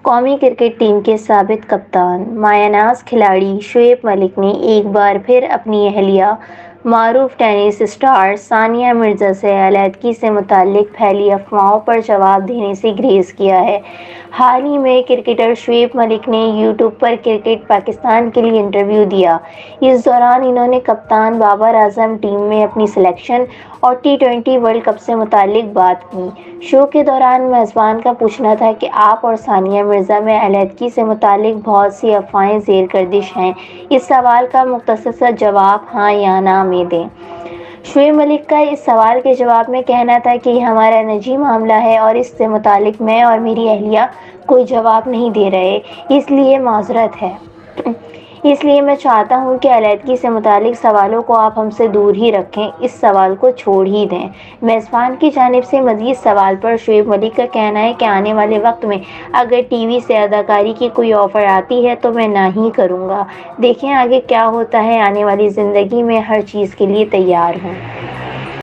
قومی cricket team کے سابق کپتان مایہ ناز کھلاڑی شعیب ملک نے ایک بار پھر اپنی اہلیہ معروف ٹینس اسٹار ثانیہ مرزا سے علیحدگی سے متعلق پھیلی افواہوں پر جواب دینے سے گریز کیا ہے۔ حال ہی میں کرکٹر شعیب ملک نے یوٹیوب پر کرکٹ پاکستان کے لیے انٹرویو دیا۔ اس دوران انہوں نے کپتان بابر اعظم ٹیم میں اپنی سلیکشن اور ٹی20 ورلڈ کپ سے متعلق بات کی۔ شو کے دوران میزبان کا پوچھنا تھا کہ آپ اور ثانیہ مرزا میں علیحدگی سے متعلق بہت سی افواہیں زیر گردش ہیں، اس سوال کا مختصر سا جواب ہاں یا نہ میں دیں۔ شعیب ملک کا اس سوال کے جواب میں کہنا تھا کہ یہ ہمارا نجی معاملہ ہے اور اس سے متعلق میں اور میری اہلیہ کوئی جواب نہیں دے رہے، اس لیے معذرت ہے۔ اس لیے میں چاہتا ہوں کہ علیحدگی سے متعلق سوالوں کو آپ ہم سے دور ہی رکھیں، اس سوال کو چھوڑ ہی دیں۔ میزبان کی جانب سے مزید سوال پر شعیب ملک کا کہنا ہے کہ آنے والے وقت میں اگر ٹی وی سے اداکاری کی کوئی آفر آتی ہے تو میں نہ ہی کروں گا۔ دیکھیں آگے کیا ہوتا ہے، آنے والی زندگی میں ہر چیز کے لیے تیار ہوں۔